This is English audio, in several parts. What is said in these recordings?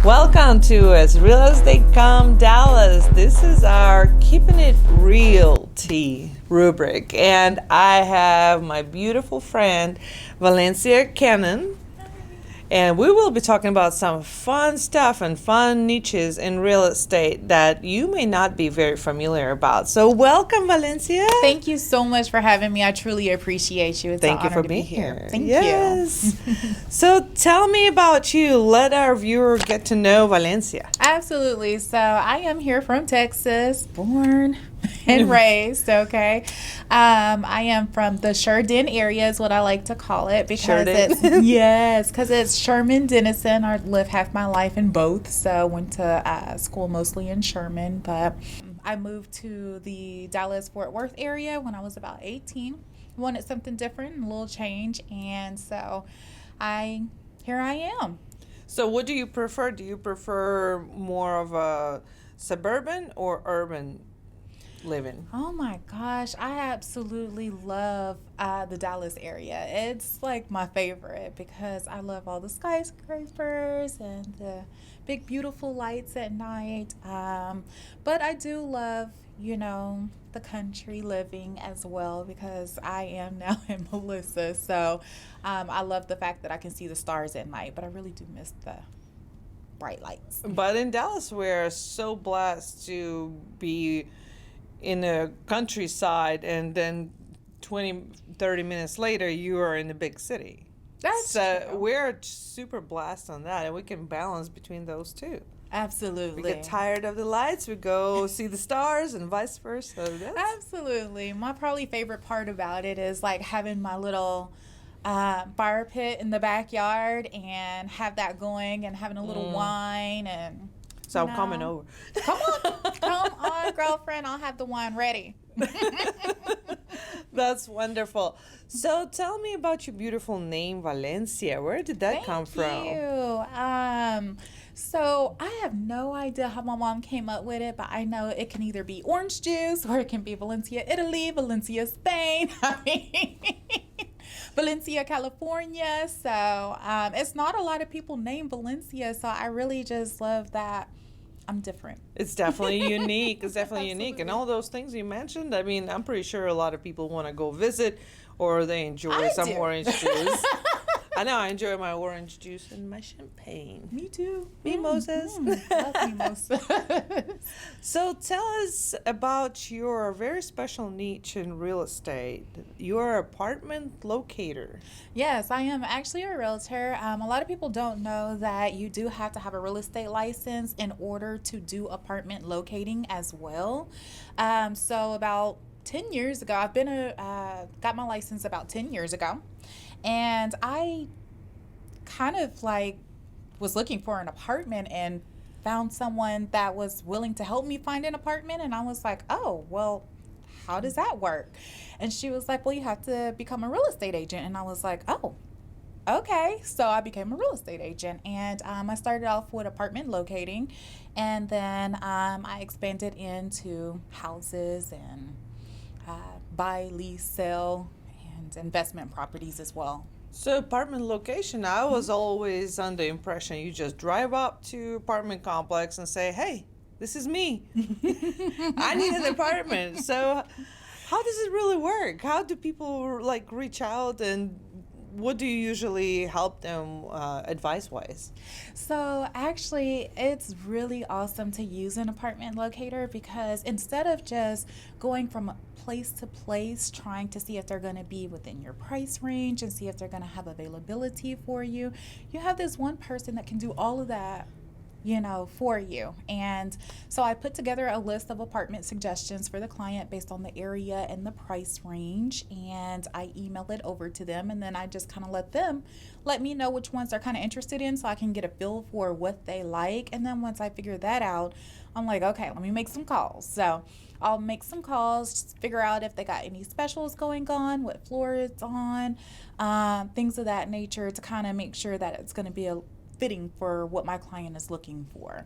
Welcome to As Real as They Come Dallas. This is our Keeping It Realty rubric, and I have my beautiful friend Valencia Cannon, and we will be talking about some fun stuff and fun niches in real estate that you may not be very familiar about. So welcome, Valencia. Thank you so much for having me. I truly appreciate you. It's Thank an you honor for to being be here. Thank Yes. you. So tell me about you. Let our viewer get to know Valencia. Absolutely. So I am here from Texas, born and raised. Okay. I am from the Sherden area is what I like to call it because it's Sherman Denison. I lived half my life in both. So went to school mostly in Sherman, but I moved to the Dallas-Fort Worth area when I was about 18. Wanted something different, a little change, and so here I am. So what do you prefer? Do you prefer more of a suburban or urban living? Oh my gosh, I absolutely love the Dallas area. It's like my favorite because I love all the skyscrapers and the big beautiful lights at night. But I do love, the country living as well because I am now in Melissa. So I love the fact that I can see the stars at night, but I really do miss the bright lights. But in Dallas, we're so blessed to be in the countryside, and then 20-30 minutes later you are in the big city. That's true. We're super blessed on that, and we can balance between those two. Absolutely. We get tired of the lights, we go see the stars, and vice versa. Absolutely. My probably favorite part about it is like having my little fire pit in the backyard and have that going and having a little wine and so I'm coming over. Come on, girlfriend. I'll have the wine ready. That's wonderful. So tell me about your beautiful name, Valencia. Where did that come from? Thank you. So I have no idea how my mom came up with it, but I know it can either be orange juice or it can be Valencia, Italy, Valencia, Spain. Valencia, California. So it's not a lot of people named Valencia. So I really just love that I'm different. It's definitely unique. It's definitely unique. Absolutely. And all those things you mentioned, I mean, I'm pretty sure a lot of people want to go visit or they enjoy some orange juice. I know I enjoy my orange juice and my champagne. Me too. Mimosas. Love mimosas. So tell us about your very special niche in real estate. You're an apartment locator. Yes, I am actually a realtor. A lot of people don't know that you do have to have a real estate license in order to do apartment locating as well. So about 10 years ago, I've been got my license about 10 years ago. And I kind of like was looking for an apartment and found someone that was willing to help me find an apartment. And I was like, oh, well, how does that work? And she was like, well, you have to become a real estate agent. And I was like, oh, okay. So I became a real estate agent, and I started off with apartment locating, and then I expanded into houses and buy, lease, sell, and investment properties as well. So apartment location, I was always under the impression you just drive up to apartment complex and say, hey, this is me. I need an apartment. So how does it really work? How do people like reach out, and what do you usually help them advice-wise? So actually, it's really awesome to use an apartment locator because instead of just going from place to place trying to see if they're going to be within your price range and see if they're going to have availability for you, you have this one person that can do all of that for you. And so I put together a list of apartment suggestions for the client based on the area and the price range, and I email it over to them, and then I just kind of let me know which ones they're kind of interested in so I can get a feel for what they like. And then once I figure that out, I'm like, okay, let me make some calls. So I'll make some calls, just figure out if they got any specials going on, what floor it's on, things of that nature, to kind of make sure that it's going to be fitting for what my client is looking for.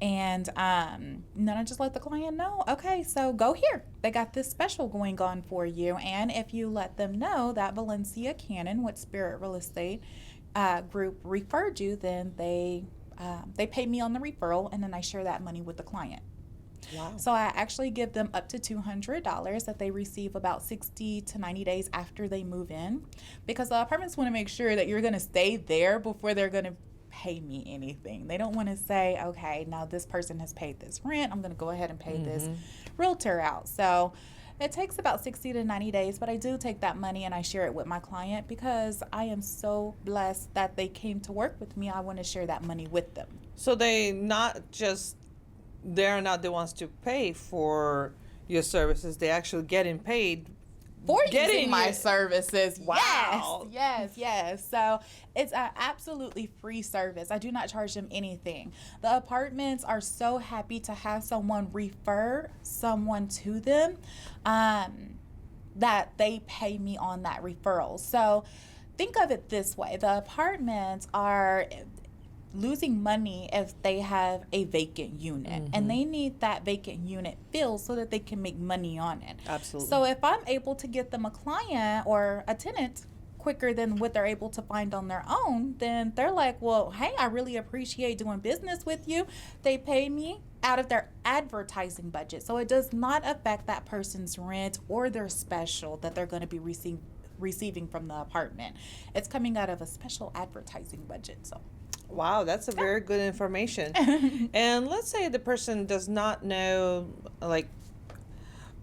And then I just let the client know, okay, so go here. They got this special going on for you. And if you let them know that Valencia Cannon with Spirit Real Estate Group referred you, then they they pay me on the referral, and then I share that money with the client. Wow. So I actually give them up to $200 that they receive about 60 to 90 days after they move in, because the apartments want to make sure that you're going to stay there before they're going to pay me anything. They don't want to say, okay, now this person has paid this rent, I'm going to go ahead and pay this realtor out. So it takes about 60 to 90 days, but I do take that money and I share it with my client because I am so blessed that they came to work with me. I want to share that money with them. So they're not the ones to pay for your services. They actually getting paid for using my services. Wow. Yes. So it's an absolutely free service. I do not charge them anything. The apartments are so happy to have someone refer someone to them, that they pay me on that referral. So think of it this way. The apartments are losing money if they have a vacant unit, and they need that vacant unit filled so that they can make money on it. Absolutely. So if I'm able to get them a client or a tenant quicker than what they're able to find on their own, then they're like, well, hey, I really appreciate doing business with you. They pay me out of their advertising budget. So it does not affect that person's rent or their special that they're going to be receiving from the apartment. It's coming out of a special advertising budget. So wow, that's a very good information. And let's say the person does not know, like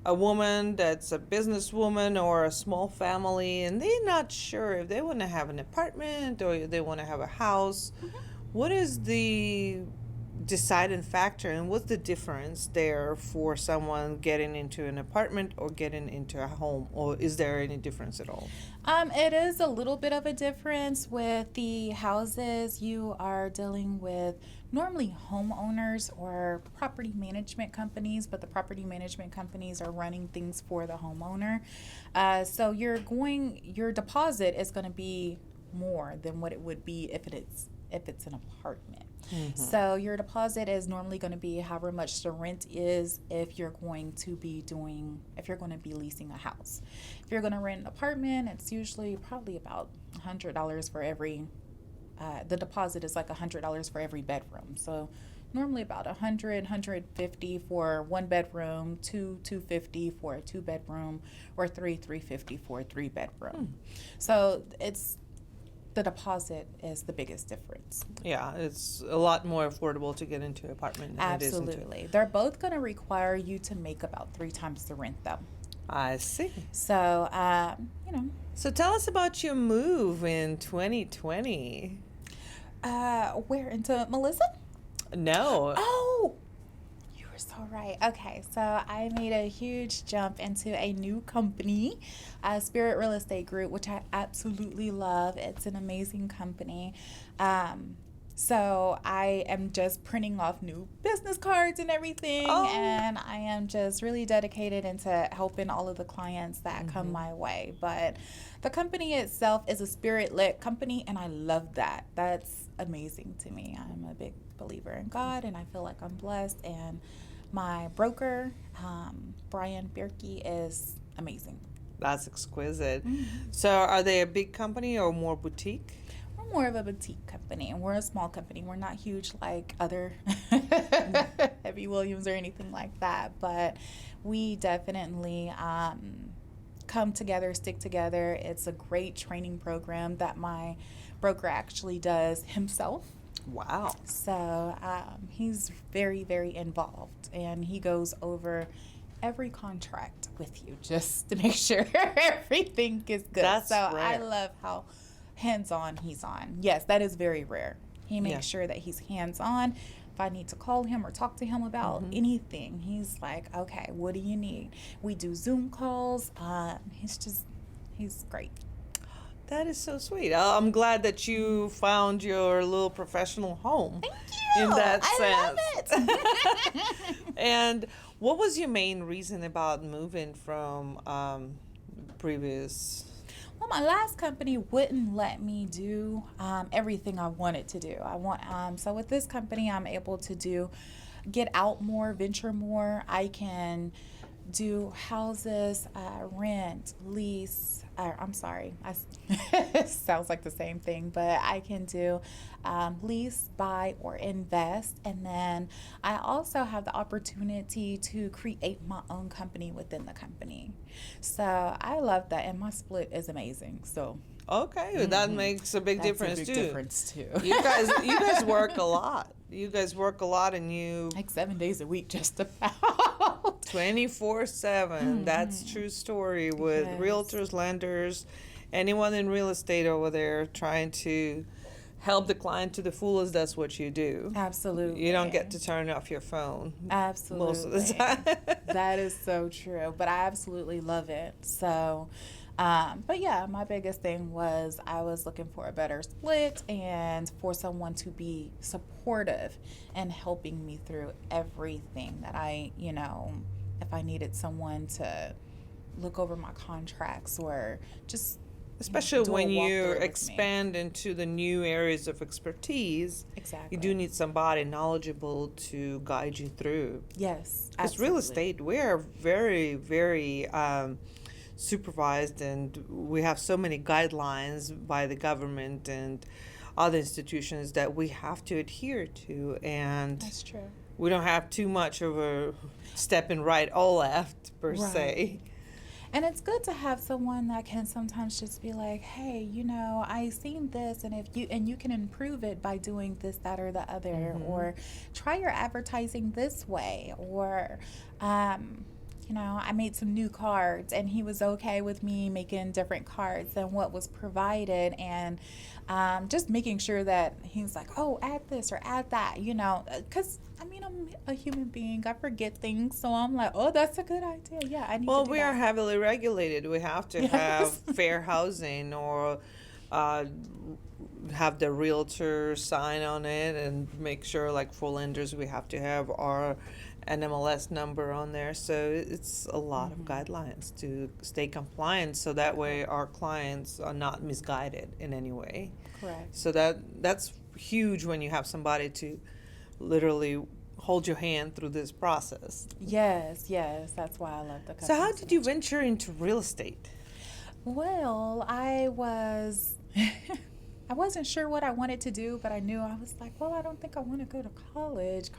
a woman that's a businesswoman or a small family, and they're not sure if they want to have an apartment or they want to have a house. What is the deciding factor, and what's the difference there for someone getting into an apartment or getting into a home, or is there any difference at all? It is a little bit of a difference. With the houses, you are dealing with normally homeowners or property management companies, but the property management companies are running things for the homeowner. So your deposit is going to be more than what it would be if it's an apartment. So your deposit is normally going to be however much the rent is if you're going to be leasing a house. If you're going to rent an apartment, it's usually probably about $100 for every, the deposit is like $100 for every bedroom. So normally about $150 for one bedroom, $250 for a 2-bedroom, or $350 for a 3-bedroom. So the deposit is the biggest difference. Yeah, it's a lot more affordable to get into an apartment than Absolutely. it is into. They're both going to require you to make about 3 times the rent, though. I see. So, So tell us about your move in 2020. Where, into Melissa? No. Oh, you were so right. Okay, so I made a huge jump into a new company, Spirit Real Estate Group, which I absolutely love. It's an amazing company. So I am just printing off new business cards and everything, and I am just really dedicated into helping all of the clients that come my way. But the company itself is a spirit-led company, and I love that. That's amazing to me. I'm a big believer in God, and I feel like I'm blessed. And my broker, Brian Bierke, is amazing. That's exquisite. So are they a big company or more boutique? We're more of a boutique company, and we're a small company. We're not huge like other Heavy Williams or anything like that, but we definitely come together, stick together. It's a great training program that my broker actually does himself. Wow. So he's very, very involved, and he goes over every contract with you just to make sure everything is good. That's so rare. I love how hands-on he's on. Yes, that is very rare. He makes sure that he's hands-on. If I need to call him or talk to him about anything, he's like, okay, what do you need? We do Zoom calls. He's great. That is so sweet. I'm glad that you found your little professional home. Thank you. In that sense. I love it. And what was your main reason about moving from previous? Well, my last company wouldn't let me do everything I wanted to do. So with this company, I'm able to get out more, venture more. I can do houses, rent, lease, I'm sorry, sounds like the same thing, but I can do lease, buy, or invest. And then I also have the opportunity to create my own company within the company. So I love that. And my split is amazing. So Okay, that makes a big that's a difference big too. difference too. You guys work a lot. You guys work a lot, and you Like 7 days a week, just about. 24/7. That's true story with Yes. realtors, lenders, anyone in real estate over there trying to help the client to the fullest. That's what you do. Absolutely. You don't get to turn off your phone Absolutely. most of the time. That is so true. But I absolutely love it. So, but yeah, my biggest thing was I was looking for a better split and for someone to be supportive and helping me through everything that if I needed someone to look over my contracts or just Especially do a when you walkthrough with me. expand into the new areas of expertise, Exactly. you do need somebody knowledgeable to guide you through. Yes, Because real estate, we are very, very supervised, and we have so many guidelines by the government and other institutions that we have to adhere to. And That's true. we don't have too much of a stepping right or left, per se. And it's good to have someone that can sometimes just be like, hey, I seen this, and you can improve it by doing this, that, or the other, or try your advertising this way, or I made some new cards, and he was okay with me making different cards than what was provided, and just making sure that he's like, oh, add this or add that, because I'm a human being. I forget things, so I'm like, oh, that's a good idea. Yeah, I need to do We that. are heavily regulated. We have to have fair housing, or have the realtor sign on it, and make sure, like for lenders, we have to have our NMLS number on there. So it's a lot of guidelines to stay compliant, so that way our clients are not misguided in any way. Correct. So that's huge when you have somebody to literally hold your hand through this process. Yes, that's why I love the company. So how did you venture into real estate? Well, I wasn't sure what I wanted to do, but I knew I was like, well, I don't think I want to go to college,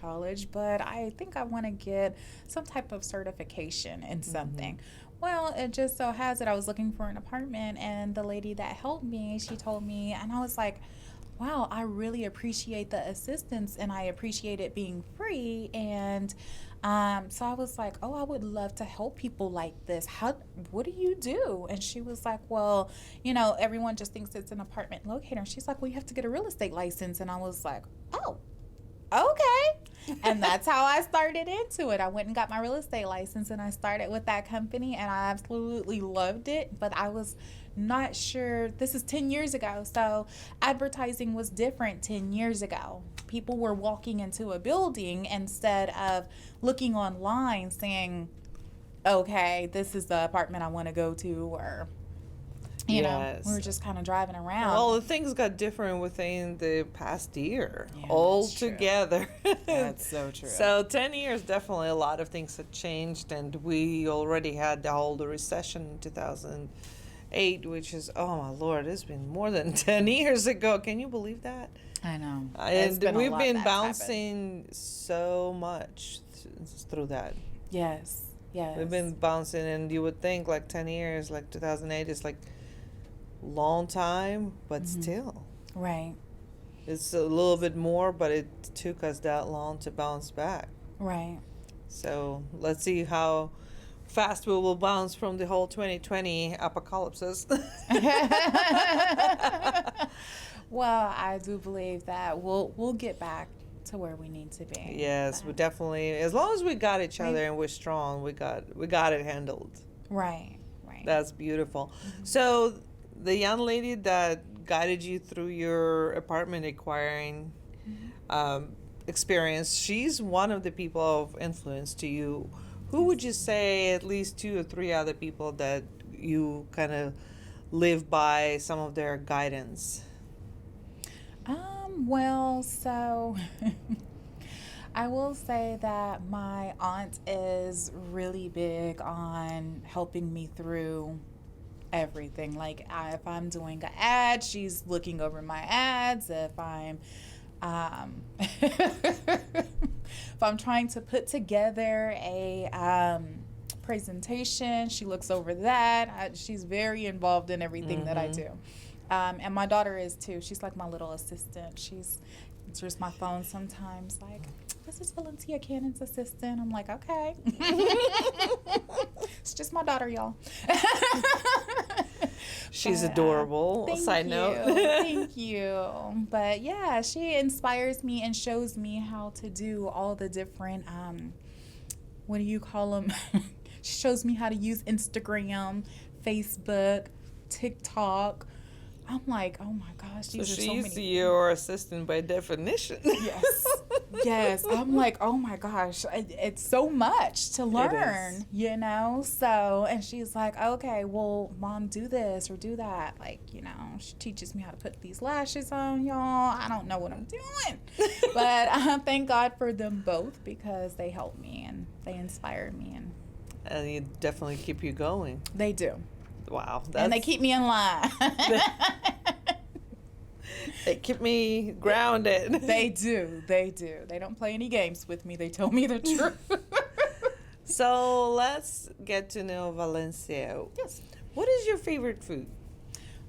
but I think I want to get some type of certification in something. Well, it just so has it I was looking for an apartment, and the lady that helped me, she told me, and I was like, wow, I really appreciate the assistance, and I appreciate it being free. And so I was like, oh, I would love to help people like this. What do you do? And she was like, well, everyone just thinks it's an apartment locator. And she's like, well, you have to get a real estate license. And I was like, oh, okay. And that's how I started into it. I went and got my real estate license, and I started with that company, and I absolutely loved it. But I was not sure. This is 10 years ago, so advertising was different 10 years ago. People were walking into a building instead of looking online saying, okay, this is the apartment I want to go to, or we were just kind of driving around. Well, things got different within the past year Yeah, altogether. That's so true. So 10 years, definitely a lot of things have changed, and we already had the whole recession in 2008, which is, oh my Lord, it's been more than 10 years ago. Can you believe that? I know. And we've been bouncing so much through that. Yes. We've been bouncing, and you would think like 10 years, like 2008 is like long time, but still. Right. It's a little bit more, but it took us that long to bounce back. Right. So let's see how fast we will bounce from the whole 2020 apocalypse. Well, I do believe that we'll get back to where we need to be. Yes, we definitely. As long as we got each other and we're strong, we got it handled. Right. That's beautiful. So the young lady that guided you through your apartment acquiring experience, she's one of the people of influence to you. Who would you say at least 2 or 3 other people that you kind of live by some of their guidance? Well, so I will say that my aunt is really big on helping me through everything. Like if I'm doing an ad, she's looking over my ads. If I'm if I'm trying to put together a presentation, she looks over that. She's very involved in everything that I do. And my daughter is too. She's like my little assistant. She's answers my phone sometimes like, this is Valencia Cannon's assistant. I'm like, okay. It's just my daughter, y'all. She's adorable. Side note. Thank you. But yeah, she inspires me and shows me how to do all the different, what do you call them? She shows me how to use Instagram, Facebook, TikTok. I'm like, oh my gosh, these are so many. She's your assistant by definition. Yes. Yes. I'm like, oh my gosh, it's so much to learn, you know? So, and she's like, okay, well, mom, do this or do that. Like, you know, she teaches me how to put these lashes on, y'all. I don't know what I'm doing. But thank God for them both because they help me and they inspire me. And you definitely keep you going. They do. Wow. And they keep me in line. They keep me grounded. They do. They do. They don't play any games with me. They tell me the truth. So let's get to know Valencia. Yes. What is your favorite food?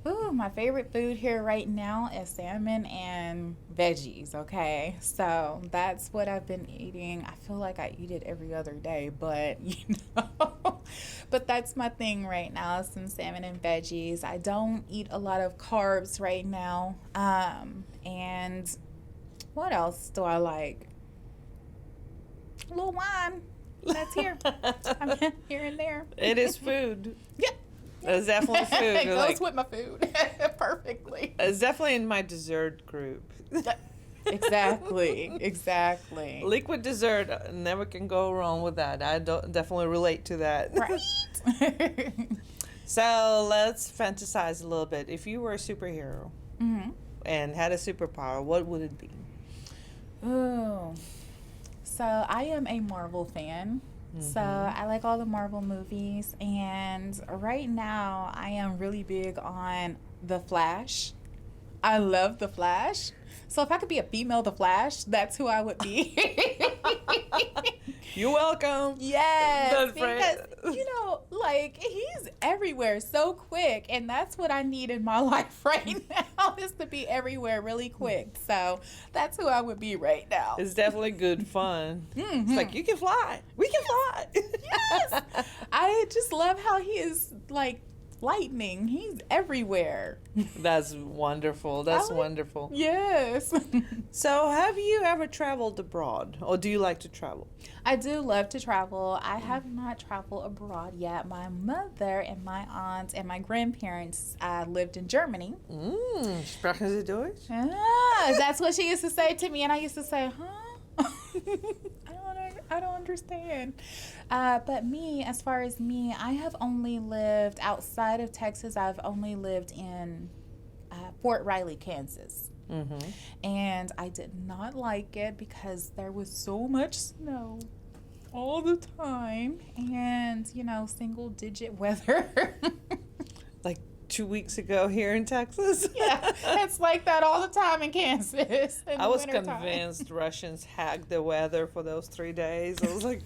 Ooh, my favorite food here right now is salmon and veggies, okay? So that's what I've been eating. I feel like I eat it every other day, but, you know, but that's my thing right now, some salmon and veggies. I don't eat a lot of carbs right now. And what else do I like? A little wine. That's here. I'm here and there. It is food. Yeah. It's definitely food. It goes with my food perfectly. It's definitely in my dessert group. Exactly. Liquid dessert, never can go wrong with that. I definitely relate to that. Right. So let's fantasize a little bit. If you were a superhero and had a superpower, what would it be? Ooh. So I am a Marvel fan. So I like all the Marvel movies, and right now I am really big on The Flash. I love The Flash. So if I could be a female The Flash, that's who I would be. You're welcome. Yes, because, you know, like, he's everywhere so quick, and that's what I need in my life right now, is to be everywhere really quick. So that's who I would be right now. It's definitely good fun. It's like, you can fly. We can fly. Yes. I just love how he is, like, lightning. He's everywhere. That's wonderful. That's wonderful. Yes. So have you ever traveled abroad, or do you like to travel? I do love to travel. I have not traveled abroad yet. My mother and my aunt and my grandparents lived in Germany. Sprechen Sie Deutsch? That's what she used to say to me, and I used to say, huh? I don't understand. But me, as far as me, I have only lived outside of Texas. I've only lived in Fort Riley, Kansas. And I did not like it because there was so much snow all the time, and, you know, single digit weather. Like 2 weeks ago here in Texas? Yeah, it's like that all the time in Kansas. I was convinced Russians hacked the weather for those 3 days. I was like,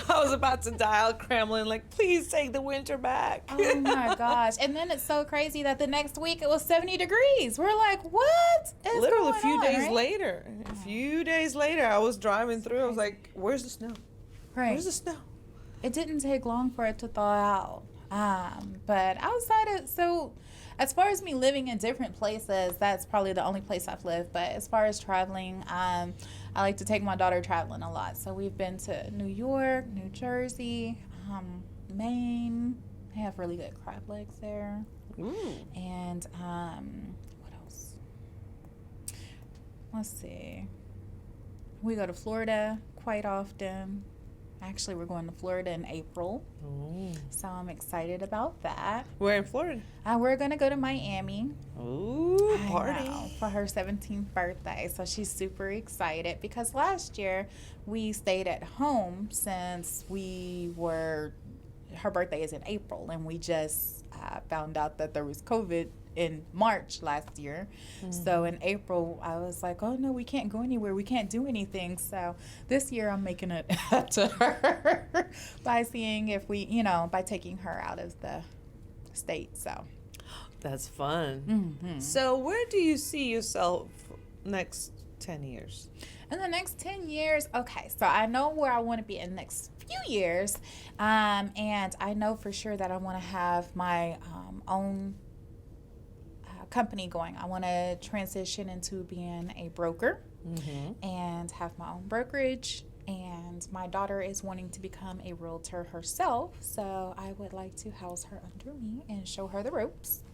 I was about to dial Kremlin, like, please take the winter back. Oh my gosh. And then it's so crazy that the next week it was 70 degrees. We're like, what is Literally going a few on, days right? later. A few days later, I was driving through. I was like, where's the snow? Right. Where's the snow? It didn't take long for it to thaw out. But outside of, so as far as me living in different places, that's probably the only place I've lived. But as far as traveling, I like to take my daughter traveling a lot. So we've been to New York, New Jersey, Maine. They have really good crab legs there. Ooh. And what else? Let's see. We go to Florida quite often. Actually, we're going to Florida in April. Ooh. So I'm excited about that. We're in Florida. We're going to go to Miami. Ooh, I party. know, for her 17th birthday. So she's super excited because last year we stayed at home since we were her birthday is in April, and we just found out that there was COVID in March last year. So in April, I was like, oh no, we can't go anywhere. We can't do anything. So this year I'm making it up to her by seeing if we, by taking her out of the state. So that's fun. So where do you see yourself next 10 years? In the next 10 years, okay, so I know where I want to be in the next few years. And I know for sure that I want to have my own company going. I want to transition into being a broker and have my own brokerage. And my daughter is wanting to become a realtor herself, so I would like to house her under me and show her the ropes.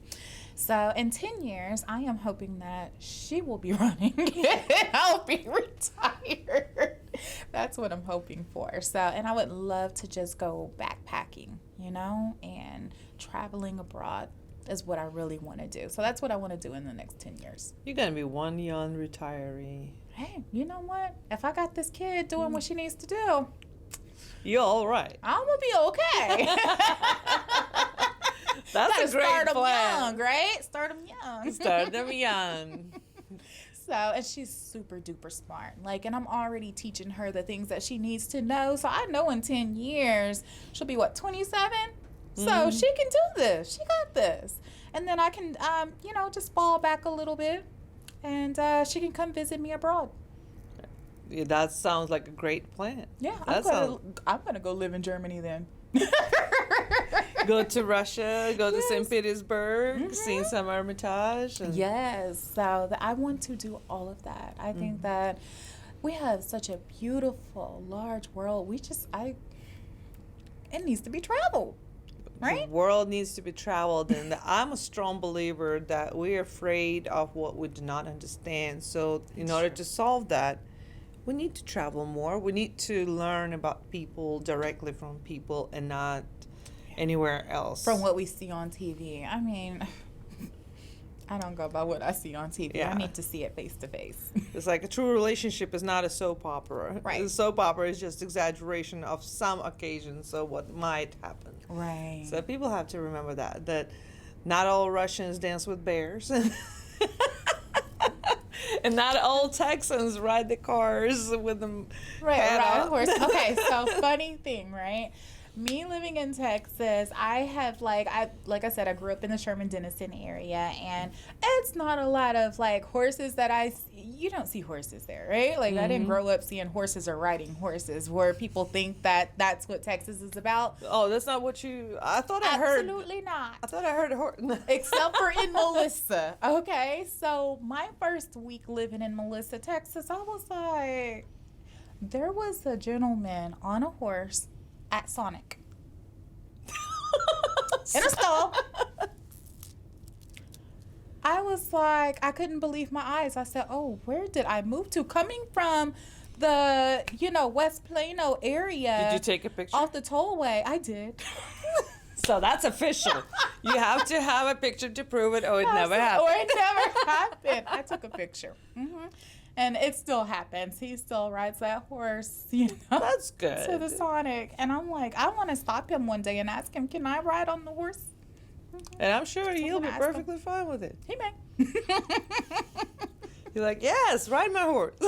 So in 10 years, I am hoping that she will be running and I'll be retired. That's what I'm hoping for. So, and I would love to just go backpacking, and traveling abroad is what I really want to do. So that's what I want to do in the next 10 years. You're going to be one young retiree. Hey, you know what? If I got this kid doing what she needs to do, you're all right. I'm going to be okay. That's a great start plan. Young, right? Start them young. Start them young. So, and she's super duper smart. And I'm already teaching her the things that she needs to know. So I know in 10 years, she'll be 27? So she can do this. She got this. And then I can, just fall back a little bit. And she can come visit me abroad. Yeah, that sounds like a great plan. Yeah, I'm gonna go live in Germany then. Go to Russia, go to St. Petersburg, see some Hermitage. Yes, so I want to do all of that. I think that we have such a beautiful, large world. It needs to be traveled. Right? The world needs to be traveled, and I'm a strong believer that we're afraid of what we do not understand. So in order to solve that, we need to travel more. We need to learn about people directly from people and not anywhere else. From what we see on TV. I mean, I don't go by what I see on TV. Yeah. I need to see it face to face. It's like a true relationship is not a soap opera. Right. A soap opera is just exaggeration of some occasions, so what might happen. Right. So people have to remember that not all Russians dance with bears. And not all Texans ride the cars with them. Right, of course. Okay, so funny thing, right? Me living in Texas, I have like I said, I grew up in the Sherman-Denison area, and it's not a lot of horses that you don't see horses there, right? I didn't grow up seeing horses or riding horses, where people think that that's what Texas is about. Oh, that's not what I thought I heard. Absolutely not. I thought I heard a horse. Except for in Melissa. Okay, so my first week living in Melissa, Texas, I was like, there was a gentleman on a horse at Sonic in a stall. I was like, I couldn't believe my eyes. I said, oh, where did I move to? Coming from the, West Plano area. Did you take a picture? Off the tollway. I did. So that's official. You have to have a picture to prove it, or it never happened. Or it never happened. I took a picture. And it still happens. He still rides that horse, That's good. To the Sonic. And I'm like, I want to stop him one day and ask him, can I ride on the horse? And I'm sure he'll be perfectly fine with it. He may. You're like, yes, ride my horse.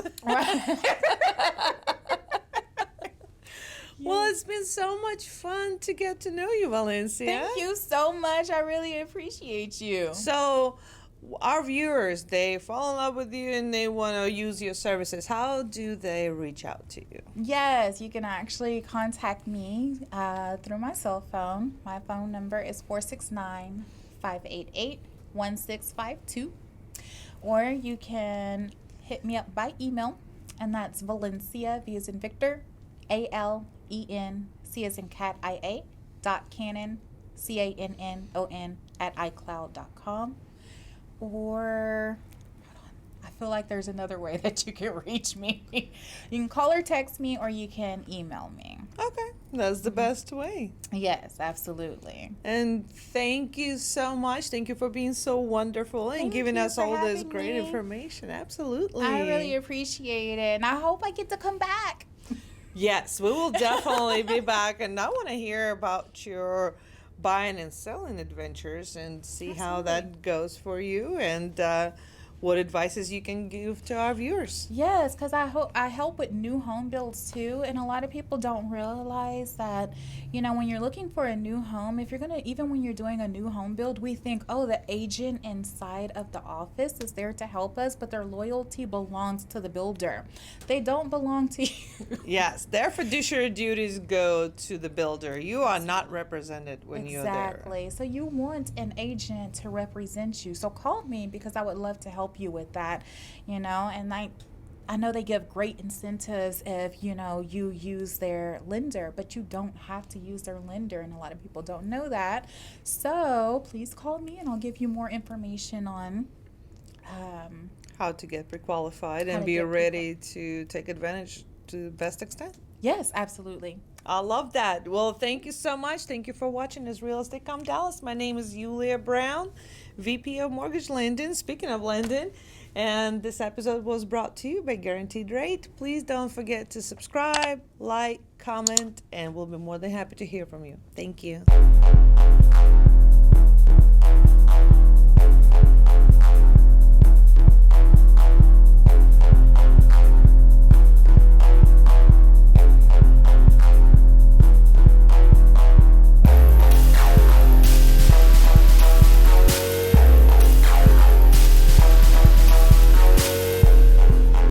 Well, it's been so much fun to get to know you, Valencia. Thank you so much. I really appreciate you. So, our viewers, they fall in love with you and they want to use your services. How do they reach out to you? Yes, you can actually contact me through my cell phone. My phone number is 469-588-1652. Or you can hit me up by email, and that's Valencia, V as in Victor, ALEN, C as in cat, IA, .cannon, CANNON, @iCloud.com. Or, hold on, I feel like there's another way that you can reach me. You can call or text me, or you can email me. Okay, that's the best way. Yes, absolutely. And thank you so much. Thank you for being so wonderful and giving us all this great information. Absolutely. I really appreciate it, and I hope I get to come back. Yes, we will definitely be back, and I want to hear about your buying and selling adventures and see how Absolutely. that goes for you, and what advices you can give to our viewers. Yes, because I help with new home builds too, and a lot of people don't realize that, when you're looking for a new home, if you're gonna even when you're doing a new home build, we think, oh, the agent inside of the office is there to help us, but their loyalty belongs to the builder. They don't belong to you. Yes, their fiduciary duties go to the builder. You are not represented when you're there. Exactly. So you want an agent to represent you. So call me because I would love to help you with that, and I know they give great incentives if you use their lender, but you don't have to use their lender, and a lot of people don't know that. So please call me, and I'll give you more information on How to get pre-qualified how and to be get ready to take advantage to the best extent. Yes, absolutely. I love that. Well, thank you so much. Thank you for watching this Real Estate Com Dallas. My name is Yulia Brown, VP of Mortgage Lending. Speaking of lending, and this episode was brought to you by Guaranteed Rate. Please don't forget to subscribe, like, comment, and we'll be more than happy to hear from you. Thank you.